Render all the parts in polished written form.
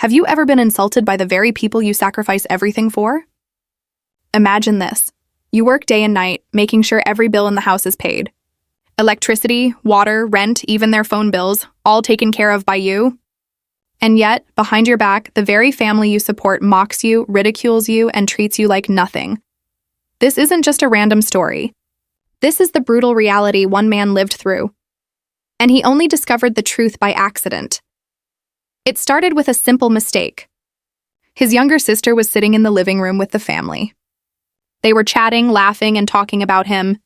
Have you ever been insulted by the very people you sacrifice everything for? Imagine this. You work day and night, making sure every bill in the house is paid. Electricity, water, rent, even their phone bills, all taken care of by you. And yet, behind your back, the very family you support mocks you, ridicules you, and treats you like nothing. This isn't just a random story. This is the brutal reality one man lived through. And he only discovered the truth by accident. It started with a simple mistake. His younger sister was sitting in the living room with the family. They were chatting, laughing, and talking about him.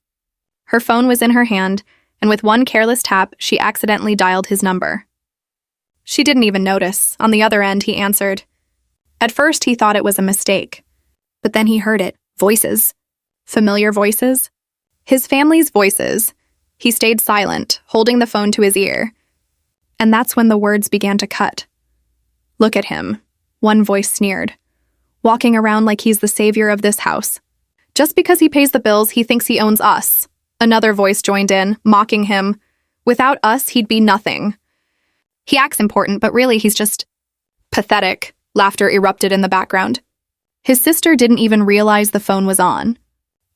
Her phone was in her hand, and with one careless tap, she accidentally dialed his number. She didn't even notice. On the other end, he answered. At first, he thought it was a mistake. But then he heard it. Voices. Familiar voices. His family's voices. He stayed silent, holding the phone to his ear. And that's when the words began to cut. Look at him, one voice sneered. Walking around like he's the savior of this house. Just because he pays the bills, he thinks he owns us. Another voice joined in, mocking him. Without us, he'd be nothing. He acts important, but really he's just pathetic. Laughter erupted in the background. His sister didn't even realize the phone was on.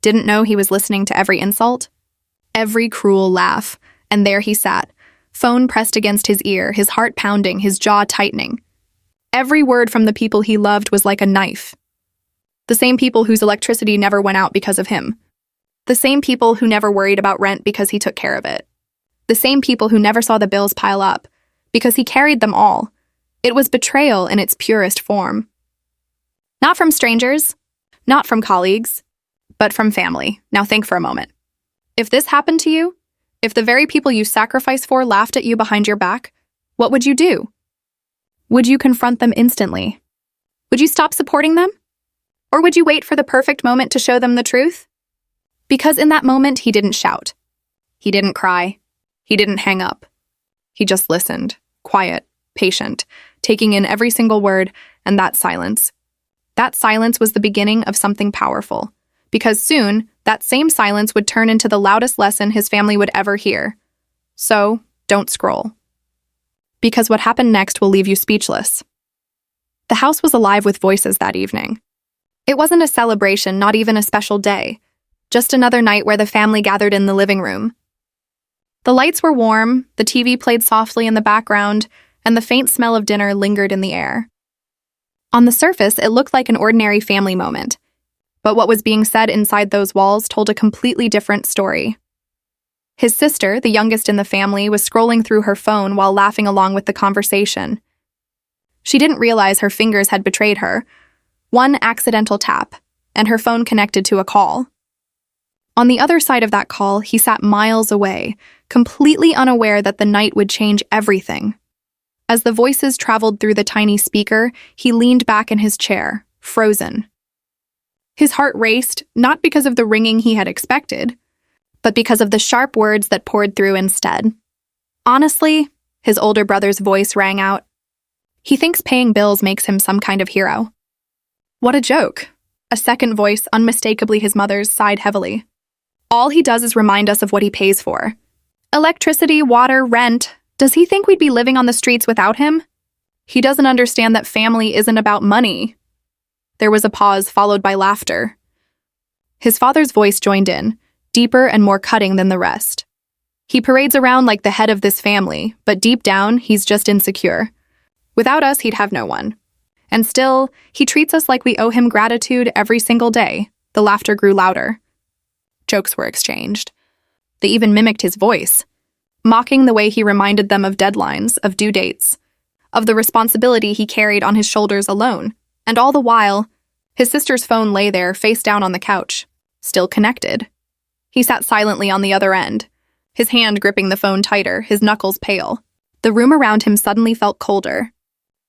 Didn't know he was listening to every insult. Every cruel laugh. And there he sat, phone pressed against his ear, his heart pounding, his jaw tightening. Every word from the people he loved was like a knife. The same people whose electricity never went out because of him. The same people who never worried about rent because he took care of it. The same people who never saw the bills pile up because he carried them all. It was betrayal in its purest form. Not from strangers, not from colleagues, but from family. Now think for a moment. If this happened to you, if the very people you sacrifice for laughed at you behind your back, what would you do? Would you confront them instantly? Would you stop supporting them? Or would you wait for the perfect moment to show them the truth? Because in that moment, he didn't shout. He didn't cry. He didn't hang up. He just listened, quiet, patient, taking in every single word, and that silence. That silence was the beginning of something powerful. Because soon, that same silence would turn into the loudest lesson his family would ever hear. So, don't scroll. Because what happened next will leave you speechless. The house was alive with voices that evening. It wasn't a celebration, not even a special day. Just another night where the family gathered in the living room. The lights were warm, the TV played softly in the background, and the faint smell of dinner lingered in the air. On the surface, it looked like an ordinary family moment. But what was being said inside those walls told a completely different story. His sister, the youngest in the family, was scrolling through her phone while laughing along with the conversation. She didn't realize her fingers had betrayed her. One accidental tap, and her phone connected to a call. On the other side of that call, he sat miles away, completely unaware that the night would change everything. As the voices traveled through the tiny speaker, he leaned back in his chair, frozen. His heart raced, not because of the ringing he had expected, but because of the sharp words that poured through instead. Honestly, his older brother's voice rang out. He thinks paying bills makes him some kind of hero. What a joke. A second voice, unmistakably his mother's, sighed heavily. All he does is remind us of what he pays for. Electricity, water, rent. Does he think we'd be living on the streets without him? He doesn't understand that family isn't about money. There was a pause, followed by laughter. His father's voice joined in, deeper and more cutting than the rest. He parades around like the head of this family, but deep down, he's just insecure. Without us, he'd have no one. And still, he treats us like we owe him gratitude every single day. The laughter grew louder. Jokes were exchanged. They even mimicked his voice, mocking the way he reminded them of deadlines, of due dates, of the responsibility he carried on his shoulders alone. And all the while, his sister's phone lay there, face down on the couch, still connected. He sat silently on the other end, his hand gripping the phone tighter, his knuckles pale. The room around him suddenly felt colder.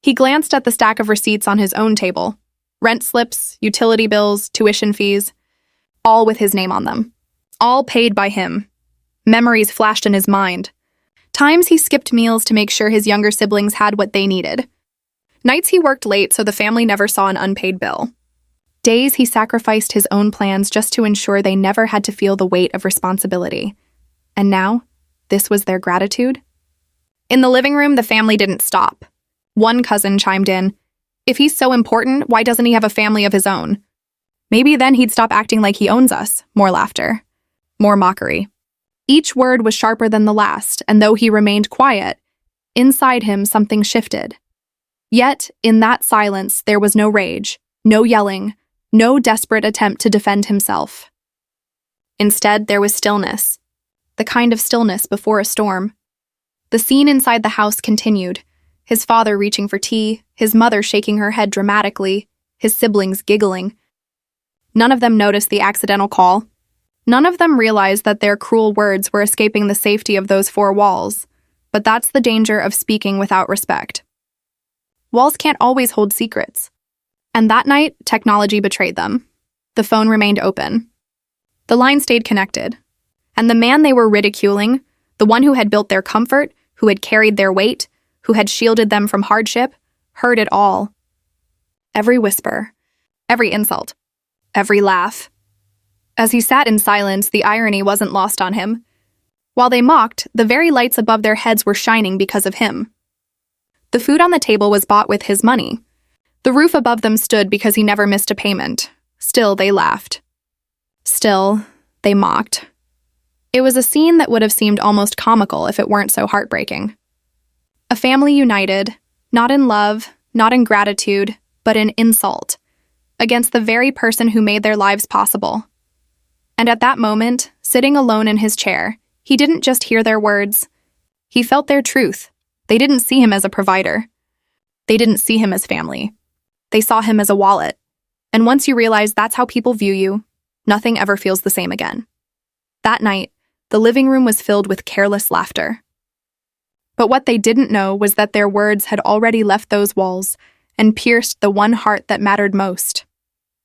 He glanced at the stack of receipts on his own table. Rent slips, utility bills, tuition fees, all with his name on them. All paid by him. Memories flashed in his mind. Times he skipped meals to make sure his younger siblings had what they needed. Nights he worked late so the family never saw an unpaid bill. Days he sacrificed his own plans just to ensure they never had to feel the weight of responsibility. And now, this was their gratitude? In the living room, the family didn't stop. One cousin chimed in, "If he's so important, why doesn't he have a family of his own? Maybe then he'd stop acting like he owns us." More laughter. More mockery. Each word was sharper than the last, and though he remained quiet, inside him something shifted. Yet, in that silence, there was no rage, no yelling, no desperate attempt to defend himself. Instead, there was stillness, the kind of stillness before a storm. The scene inside the house continued, his father reaching for tea, his mother shaking her head dramatically, his siblings giggling. None of them noticed the accidental call. None of them realized that their cruel words were escaping the safety of those four walls, but that's the danger of speaking without respect. Walls can't always hold secrets. And that night, technology betrayed them. The phone remained open. The line stayed connected. And the man they were ridiculing, the one who had built their comfort, who had carried their weight, who had shielded them from hardship, heard it all. Every whisper, every insult, every laugh. As he sat in silence, the irony wasn't lost on him. While they mocked, the very lights above their heads were shining because of him. The food on the table was bought with his money. The roof above them stood because he never missed a payment. Still, they laughed. Still, they mocked. It was a scene that would have seemed almost comical if it weren't so heartbreaking. A family united, not in love, not in gratitude, but in insult, against the very person who made their lives possible. And at that moment, sitting alone in his chair, he didn't just hear their words. He felt their truth. They didn't see him as a provider. They didn't see him as family. They saw him as a wallet. And once you realize that's how people view you, nothing ever feels the same again. That night, the living room was filled with careless laughter. But what they didn't know was that their words had already left those walls and pierced the one heart that mattered most.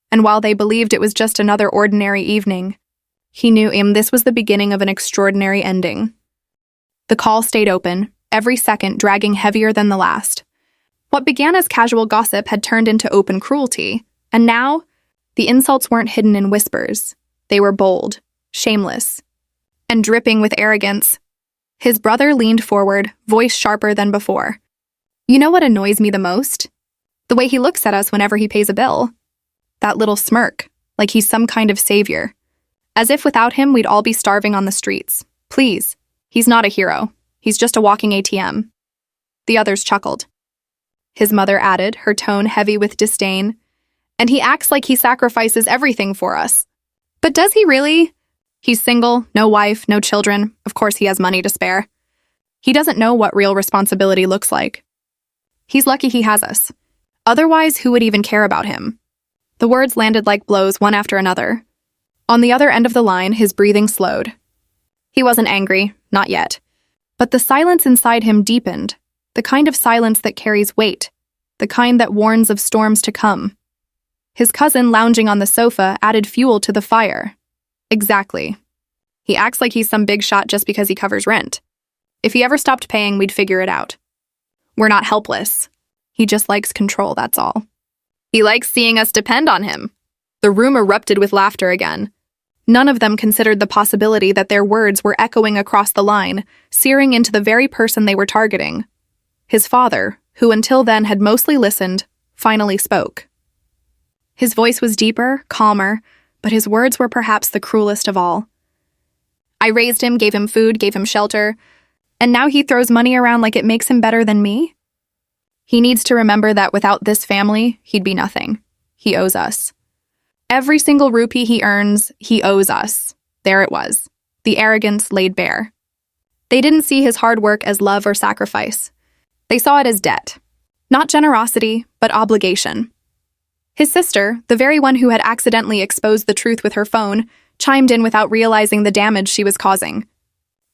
And while they believed it was just another ordinary evening, he knew this was the beginning of an extraordinary ending. The call stayed open, every second dragging heavier than the last. What began as casual gossip had turned into open cruelty, and now, the insults weren't hidden in whispers. They were bold, shameless, and dripping with arrogance. His brother leaned forward, voice sharper than before. "You know what annoys me the most? The way he looks at us whenever he pays a bill. That little smirk, like he's some kind of savior. As if without him, we'd all be starving on the streets. Please, he's not a hero. He's just a walking ATM." The others chuckled. His mother added, her tone heavy with disdain, "And he acts like he sacrifices everything for us. But does he really? He's single, no wife, no children. Of course he has money to spare. He doesn't know what real responsibility looks like. He's lucky he has us. Otherwise, who would even care about him?" The words landed like blows one after another. On the other end of the line, his breathing slowed. He wasn't angry, not yet. But the silence inside him deepened, the kind of silence that carries weight, the kind that warns of storms to come. His cousin lounging on the sofa added fuel to the fire. Exactly. He acts like he's some big shot just because he covers rent. If he ever stopped paying, we'd figure it out. We're not helpless. He just likes control, that's all. He likes seeing us depend on him. The room erupted with laughter again. None of them considered the possibility that their words were echoing across the line, searing into the very person they were targeting. His father, who until then had mostly listened, finally spoke. His voice was deeper, calmer, but his words were perhaps the cruelest of all. "I raised him, gave him food, gave him shelter, and now he throws money around like it makes him better than me? He needs to remember that without this family, he'd be nothing. He owes us. Every single rupee he earns, he owes us." There it was, the arrogance laid bare. They didn't see his hard work as love or sacrifice. They saw it as debt. Not generosity, but obligation. His sister, the very one who had accidentally exposed the truth with her phone, chimed in without realizing the damage she was causing.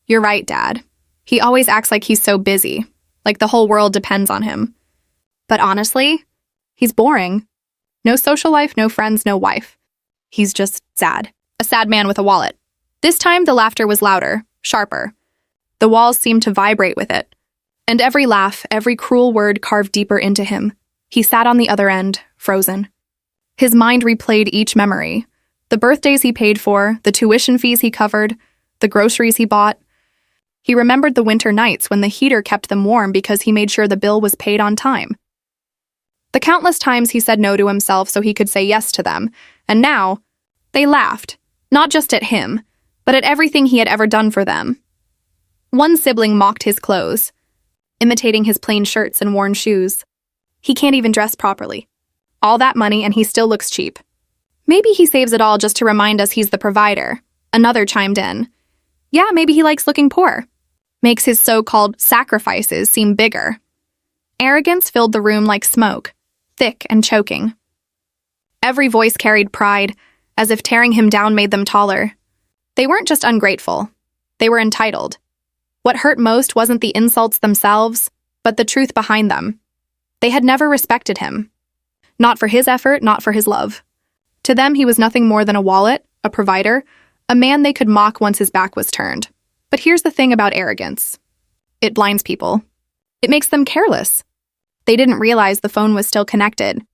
"You're right, Dad. He always acts like he's so busy, like the whole world depends on him. But honestly, he's boring. No social life, no friends, no wife. He's just sad. A sad man with a wallet." This time the laughter was louder, sharper. The walls seemed to vibrate with it. And every laugh, every cruel word carved deeper into him. He sat on the other end, frozen. His mind replayed each memory. The birthdays he paid for, the tuition fees he covered, the groceries he bought. He remembered the winter nights when the heater kept them warm because he made sure the bill was paid on time. The countless times he said no to himself so he could say yes to them, and now, they laughed, not just at him, but at everything he had ever done for them. One sibling mocked his clothes, imitating his plain shirts and worn shoes. He can't even dress properly. All that money and he still looks cheap. Maybe he saves it all just to remind us he's the provider. Another chimed in. Yeah, maybe he likes looking poor. Makes his so-called sacrifices seem bigger. Arrogance filled the room like smoke, thick and choking. Every voice carried pride, as if tearing him down made them taller. They weren't just ungrateful. They were entitled. What hurt most wasn't the insults themselves, but the truth behind them. They had never respected him. Not for his effort, not for his love. To them, he was nothing more than a wallet, a provider, a man they could mock once his back was turned. But here's the thing about arrogance. It blinds people. It makes them careless. They didn't realize the phone was still connected.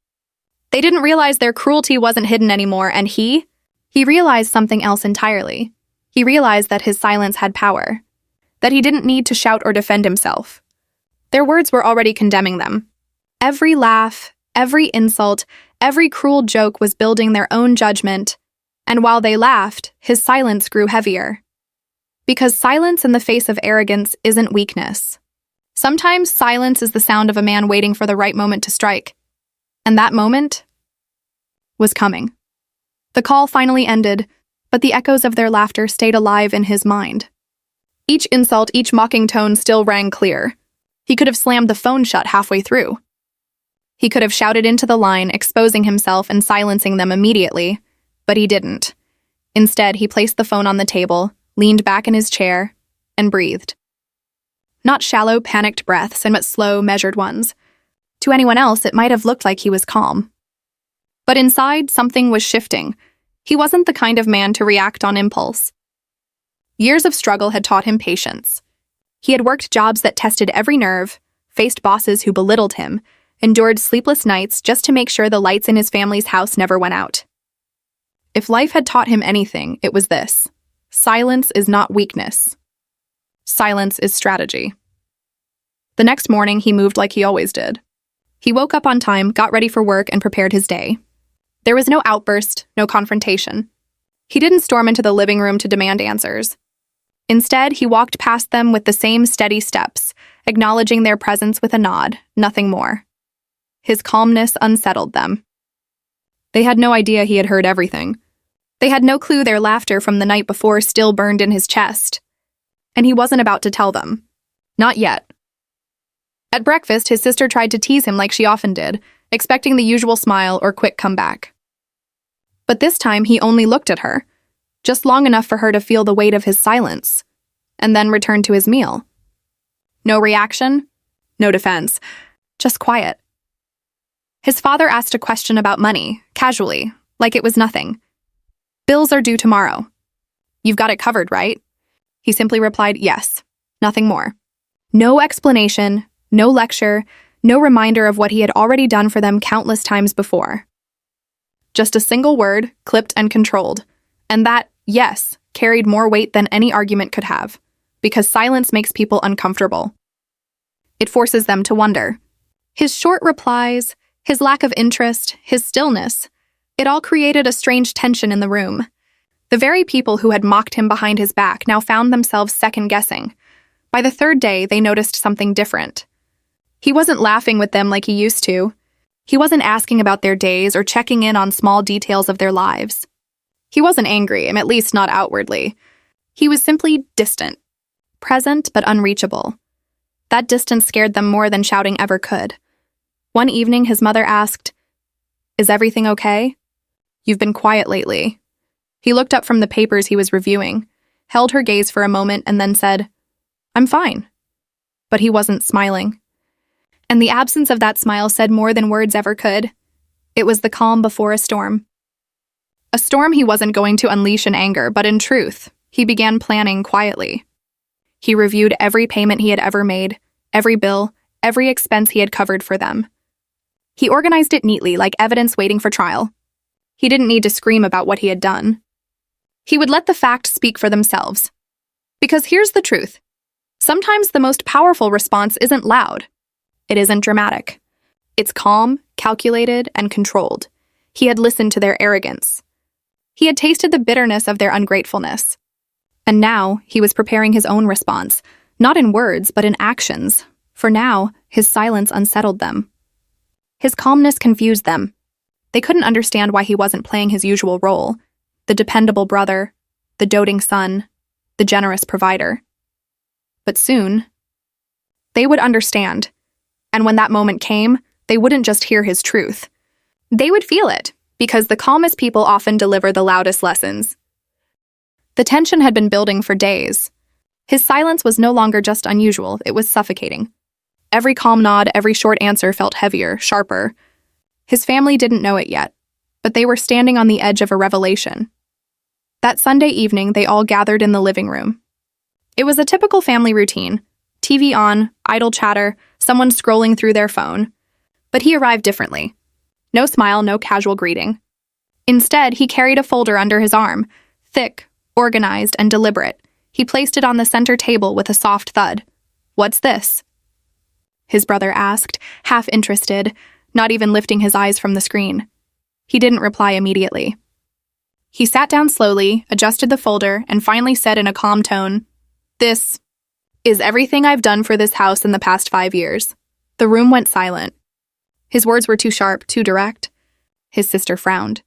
They didn't realize their cruelty wasn't hidden anymore, and he realized something else entirely. He realized that his silence had power, that he didn't need to shout or defend himself. Their words were already condemning them. Every laugh, every insult, every cruel joke was building their own judgment, and while they laughed, his silence grew heavier. Because silence in the face of arrogance isn't weakness. Sometimes silence is the sound of a man waiting for the right moment to strike. And that moment was coming. The call finally ended, but the echoes of their laughter stayed alive in his mind. Each insult, each mocking tone still rang clear. He could have slammed the phone shut halfway through. He could have shouted into the line, exposing himself and silencing them immediately, but he didn't. Instead, he placed the phone on the table, leaned back in his chair, and breathed. Not shallow, panicked breaths, but slow, measured ones. To anyone else, it might have looked like he was calm. But inside, something was shifting. He wasn't the kind of man to react on impulse. Years of struggle had taught him patience. He had worked jobs that tested every nerve, faced bosses who belittled him, endured sleepless nights just to make sure the lights in his family's house never went out. If life had taught him anything, it was this. Silence is not weakness. Silence is strategy. The next morning, he moved like he always did. He woke up on time, got ready for work, and prepared his day. There was no outburst, no confrontation. He didn't storm into the living room to demand answers. Instead, he walked past them with the same steady steps, acknowledging their presence with a nod, nothing more. His calmness unsettled them. They had no idea he had heard everything. They had no clue their laughter from the night before still burned in his chest. And he wasn't about to tell them. Not yet. At breakfast, his sister tried to tease him like she often did, expecting the usual smile or quick comeback. But this time, he only looked at her, just long enough for her to feel the weight of his silence, and then returned to his meal. No reaction, no defense, just quiet. His father asked a question about money, casually, like it was nothing. Bills are due tomorrow. You've got it covered, right? He simply replied, yes, nothing more. No explanation, no lecture, no reminder of what he had already done for them countless times before. Just a single word, clipped and controlled. And that, yes, carried more weight than any argument could have, because silence makes people uncomfortable. It forces them to wonder. His short replies, his lack of interest, his stillness, it all created a strange tension in the room. The very people who had mocked him behind his back now found themselves second-guessing. By the third day, they noticed something different. He wasn't laughing with them like he used to. He wasn't asking about their days or checking in on small details of their lives. He wasn't angry, at least not outwardly. He was simply distant, present but unreachable. That distance scared them more than shouting ever could. One evening, his mother asked, "Is everything okay? You've been quiet lately." He looked up from the papers he was reviewing, held her gaze for a moment, and then said, "I'm fine." But he wasn't smiling. And the absence of that smile said more than words ever could. It was the calm before a storm. A storm he wasn't going to unleash in anger, but in truth, he began planning quietly. He reviewed every payment he had ever made, every bill, every expense he had covered for them. He organized it neatly, like evidence waiting for trial. He didn't need to scream about what he had done. He would let the facts speak for themselves. Because here's the truth. Sometimes the most powerful response isn't loud. It isn't dramatic. It's calm, calculated, and controlled. He had listened to their arrogance. He had tasted the bitterness of their ungratefulness. And now he was preparing his own response, not in words, but in actions. For now, his silence unsettled them. His calmness confused them. They couldn't understand why he wasn't playing his usual role, the dependable brother, the doting son, the generous provider. But soon, they would understand. And when that moment came, they wouldn't just hear his truth. They would feel it, because the calmest people often deliver the loudest lessons. The tension had been building for days. His silence was no longer just unusual, it was suffocating. Every calm nod, every short answer felt heavier, sharper. His family didn't know it yet, but they were standing on the edge of a revelation. That Sunday evening, they all gathered in the living room. It was a typical family routine. TV on, idle chatter, someone scrolling through their phone. But he arrived differently. No smile, no casual greeting. Instead, he carried a folder under his arm, thick, organized, and deliberate. He placed it on the center table with a soft thud. "What's this?" his brother asked, half interested, not even lifting his eyes from the screen. He didn't reply immediately. He sat down slowly, adjusted the folder, and finally said in a calm tone, "This is everything I've done for this house in the past 5 years." The room went silent. His words were too sharp, too direct. His sister frowned.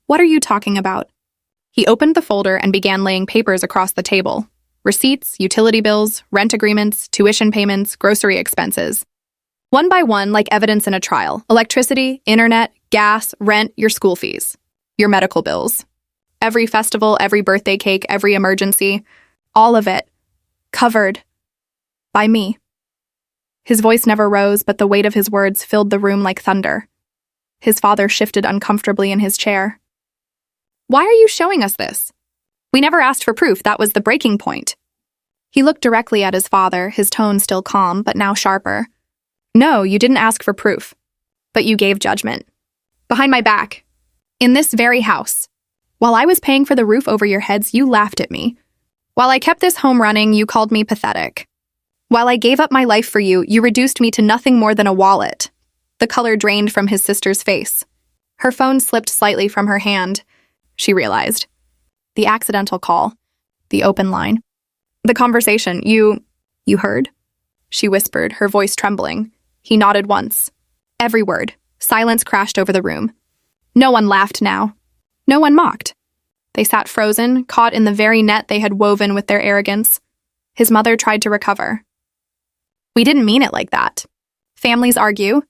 "What are you talking about?" He opened the folder and began laying papers across the table. Receipts, utility bills, rent agreements, tuition payments, grocery expenses. One by one, like evidence in a trial. Electricity, internet, gas, rent, your school fees, your medical bills. Every festival, every birthday cake, every emergency. All of it. Covered. By me. His voice never rose, but the weight of his words filled the room like thunder. His father shifted uncomfortably in his chair. "Why are you showing us this? We never asked for proof, that was the breaking point." He looked directly at his father, his tone still calm, but now sharper. "No, you didn't ask for proof. But you gave judgment. Behind my back. In this very house. While I was paying for the roof over your heads, you laughed at me. While I kept this home running, you called me pathetic. While I gave up my life for you, you reduced me to nothing more than a wallet." The color drained from his sister's face. Her phone slipped slightly from her hand. She realized. The accidental call. The open line. The conversation. You heard?" She whispered, her voice trembling. He nodded once. Every word. Silence crashed over the room. No one laughed now. No one mocked. They sat frozen, caught in the very net they had woven with their arrogance. His mother tried to recover. "We didn't mean it like that. Families argue.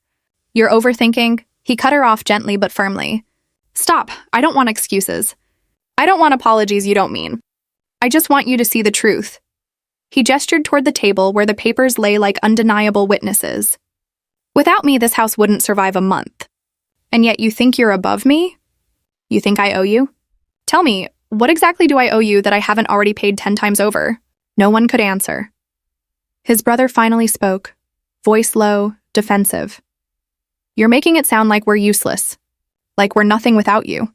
You're overthinking." He cut her off gently but firmly. "Stop. I don't want excuses. I don't want apologies you don't mean. I just want you to see the truth." He gestured toward the table where the papers lay like undeniable witnesses. "Without me, this house wouldn't survive a month. And yet you think you're above me? You think I owe you? Tell me, what exactly do I owe you that I haven't already paid 10 times over?" No one could answer. His brother finally spoke, voice low, defensive. "You're making it sound like we're useless, like we're nothing without you."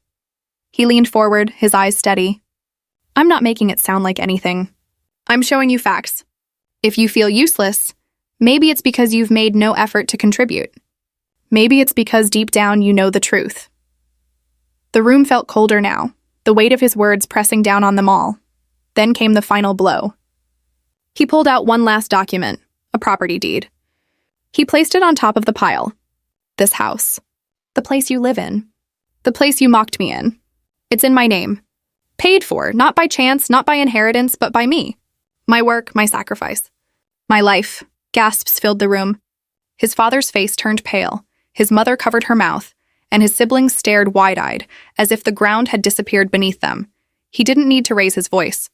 He leaned forward, his eyes steady. "I'm not making it sound like anything. I'm showing you facts. If you feel useless, maybe it's because you've made no effort to contribute. Maybe it's because deep down you know the truth." The room felt colder now, the weight of his words pressing down on them all. Then came the final blow. He pulled out one last document, a property deed. He placed it on top of the pile. "This house. The place you live in. The place you mocked me in. It's in my name. Paid for, not by chance, not by inheritance, but by me. My work, my sacrifice. My life." Gasps filled the room. His father's face turned pale, his mother covered her mouth, and his siblings stared wide-eyed, as if the ground had disappeared beneath them. He didn't need to raise his voice.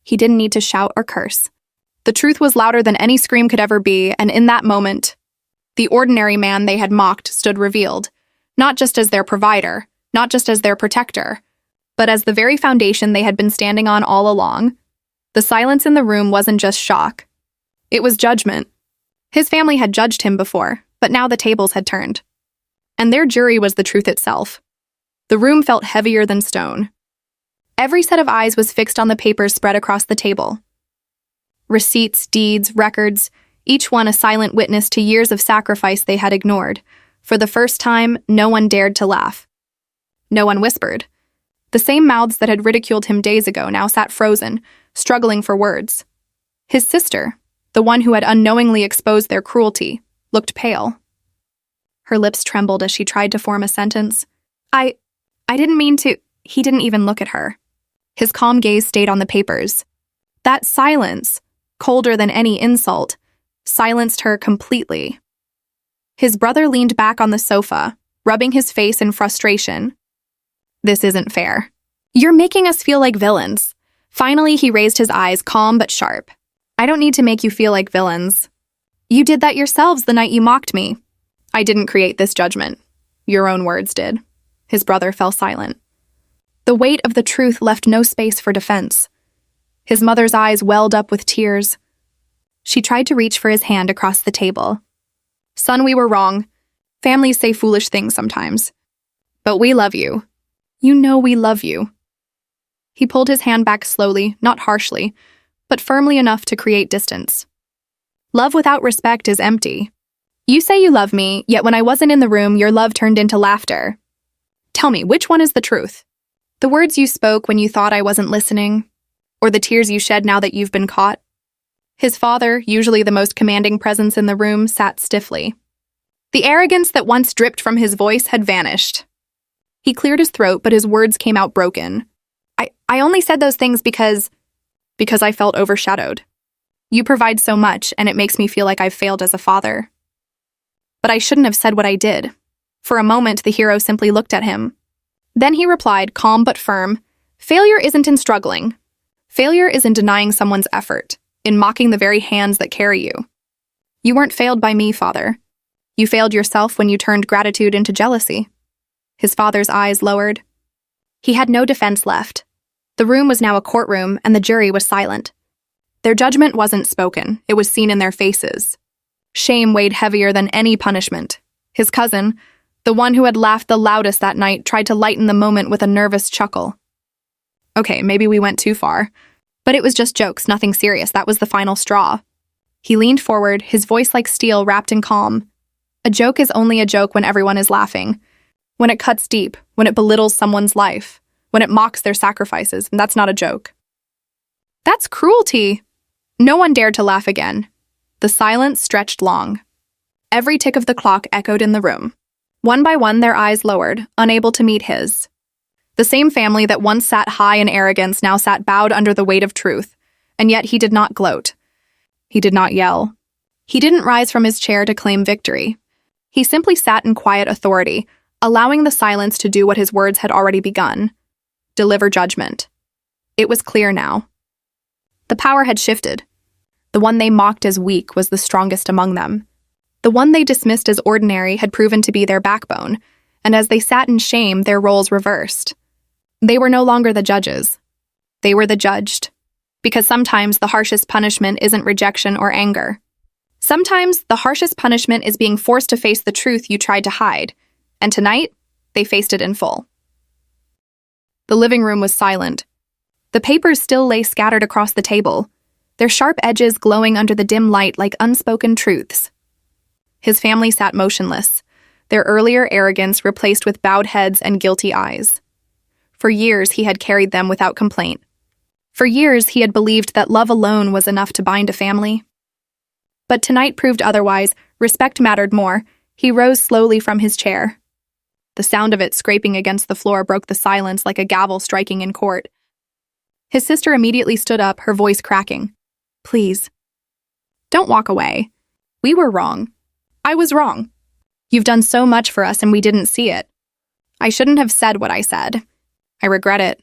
He didn't need to shout or curse. The truth was louder than any scream could ever be, and in that moment, the ordinary man they had mocked stood revealed, not just as their provider, not just as their protector, but as the very foundation they had been standing on all along. The silence in the room wasn't just shock. It was judgment. His family had judged him before, but now the tables had turned. And their jury was the truth itself. The room felt heavier than stone. Every set of eyes was fixed on the papers spread across the table. Receipts, deeds, records, each one a silent witness to years of sacrifice they had ignored. For the first time, no one dared to laugh. No one whispered. The same mouths that had ridiculed him days ago now sat frozen, struggling for words. His sister, the one who had unknowingly exposed their cruelty, looked pale. Her lips trembled as she tried to form a sentence. I didn't mean to. He didn't even look at her. His calm gaze stayed on the papers. That silence, colder than any insult, silenced her completely. His brother leaned back on the sofa, rubbing his face in frustration. This isn't fair. You're making us feel like villains. Finally, he raised his eyes, calm but sharp. I don't need to make you feel like villains. You did that yourselves the night you mocked me. I didn't create this judgment. Your own words did. His brother fell silent. The weight of the truth left no space for defense. His mother's eyes welled up with tears. She tried to reach for his hand across the table. Son, we were wrong. Families say foolish things sometimes. But we love you. You know we love you. He pulled his hand back slowly, not harshly, but firmly enough to create distance. Love without respect is empty. You say you love me, yet when I wasn't in the room, your love turned into laughter. Tell me, which one is the truth? The words you spoke when you thought I wasn't listening, or the tears you shed now that you've been caught? His father, usually the most commanding presence in the room, sat stiffly. The arrogance that once dripped from his voice had vanished. He cleared his throat, but his words came out broken. I only said those things because I felt overshadowed. You provide so much, and it makes me feel like I've failed as a father. But I shouldn't have said what I did. For a moment, the hero simply looked at him. Then he replied, calm but firm, failure isn't in struggling. Failure is in denying someone's effort, in mocking the very hands that carry you. You weren't failed by me, father. You failed yourself when you turned gratitude into jealousy. His father's eyes lowered. He had no defense left. The room was now a courtroom, and the jury was silent. Their judgment wasn't spoken, it was seen in their faces. Shame weighed heavier than any punishment. His cousin, the one who had laughed the loudest that night, tried to lighten the moment with a nervous chuckle. Okay, maybe we went too far. But it was just jokes, nothing serious. That was the final straw. He leaned forward, his voice like steel, wrapped in calm. A joke is only a joke when everyone is laughing. When it cuts deep, when it belittles someone's life, when it mocks their sacrifices, and that's not a joke. That's cruelty. No one dared to laugh again. The silence stretched long. Every tick of the clock echoed in the room. One by one, their eyes lowered, unable to meet his. The same family that once sat high in arrogance now sat bowed under the weight of truth, and yet he did not gloat. He did not yell. He didn't rise from his chair to claim victory. He simply sat in quiet authority, allowing the silence to do what his words had already begun. Deliver judgment. It was clear now. The power had shifted. The one they mocked as weak was the strongest among them. The one they dismissed as ordinary had proven to be their backbone, and as they sat in shame, their roles reversed. They were no longer the judges. They were the judged. Because sometimes the harshest punishment isn't rejection or anger. Sometimes the harshest punishment is being forced to face the truth you tried to hide, and tonight, they faced it in full. The living room was silent. The papers still lay scattered across the table, their sharp edges glowing under the dim light like unspoken truths. His family sat motionless, their earlier arrogance replaced with bowed heads and guilty eyes. For years, he had carried them without complaint. For years, he had believed that love alone was enough to bind a family. But tonight proved otherwise. Respect mattered more. He rose slowly from his chair. The sound of it scraping against the floor broke the silence like a gavel striking in court. His sister immediately stood up, her voice cracking. Please. Don't walk away. We were wrong. I was wrong. You've done so much for us and we didn't see it. I shouldn't have said what I said. I regret it.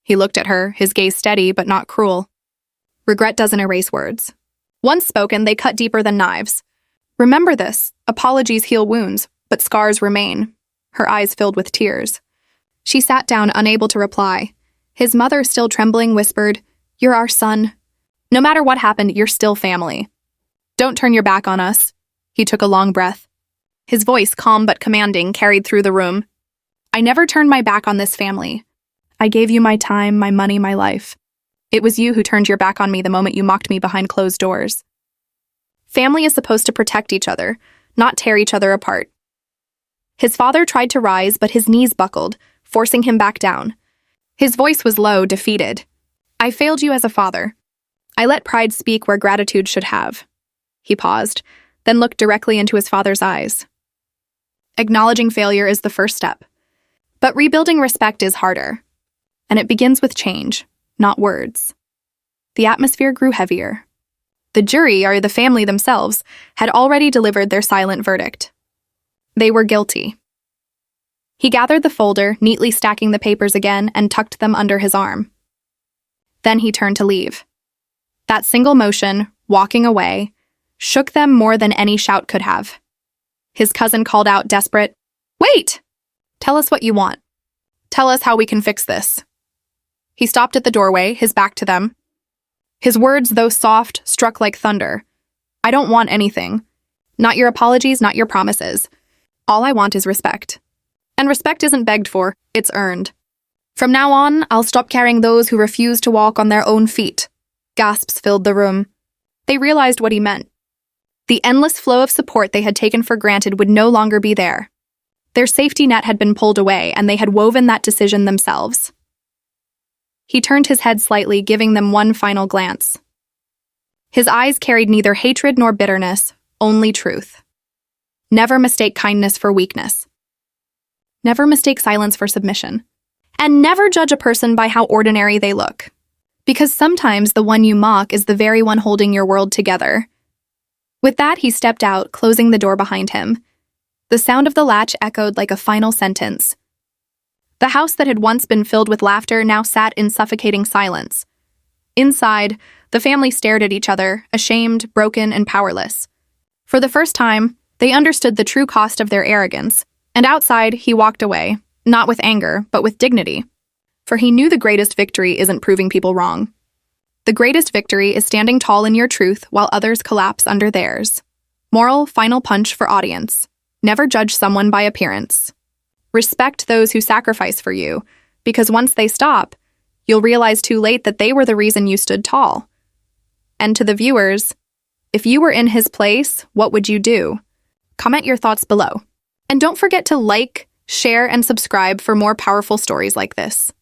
He looked at her, his gaze steady but not cruel. Regret doesn't erase words. Once spoken, they cut deeper than knives. Remember this. Apologies heal wounds, but scars remain. Her eyes filled with tears. She sat down, unable to reply. His mother, still trembling, whispered, You're our son. No matter what happened, you're still family. Don't turn your back on us. He took a long breath. His voice, calm but commanding, carried through the room. I never turned my back on this family. I gave you my time, my money, my life. It was you who turned your back on me the moment you mocked me behind closed doors. Family is supposed to protect each other, not tear each other apart. His father tried to rise, but his knees buckled, forcing him back down. His voice was low, defeated. I failed you as a father. I let pride speak where gratitude should have. He paused, then looked directly into his father's eyes. Acknowledging failure is the first step. But rebuilding respect is harder. And it begins with change, not words. The atmosphere grew heavier. The jury, or the family themselves, had already delivered their silent verdict. They were guilty. He gathered the folder, neatly stacking the papers again, and tucked them under his arm. Then he turned to leave. That single motion, walking away, shook them more than any shout could have. His cousin called out, desperate, "Wait! Tell us what you want. Tell us how we can fix this." He stopped at the doorway, his back to them. His words, though soft, struck like thunder. I don't want anything. Not your apologies, not your promises. All I want is respect. And respect isn't begged for, it's earned. From now on, I'll stop carrying those who refuse to walk on their own feet. Gasps filled the room. They realized what he meant. The endless flow of support they had taken for granted would no longer be there. Their safety net had been pulled away, and they had woven that decision themselves. He turned his head slightly, giving them one final glance. His eyes carried neither hatred nor bitterness, only truth. Never mistake kindness for weakness. Never mistake silence for submission. And never judge a person by how ordinary they look. Because sometimes the one you mock is the very one holding your world together. With that, he stepped out, closing the door behind him. The sound of the latch echoed like a final sentence. The house that had once been filled with laughter now sat in suffocating silence. Inside, the family stared at each other, ashamed, broken, and powerless. For the first time, they understood the true cost of their arrogance, and outside, he walked away, not with anger, but with dignity. For he knew the greatest victory isn't proving people wrong. The greatest victory is standing tall in your truth while others collapse under theirs. Moral final punch for audience. Never judge someone by appearance. Respect those who sacrifice for you, because once they stop, you'll realize too late that they were the reason you stood tall. And to the viewers, if you were in his place, what would you do? Comment your thoughts below. And don't forget to like, share, and subscribe for more powerful stories like this.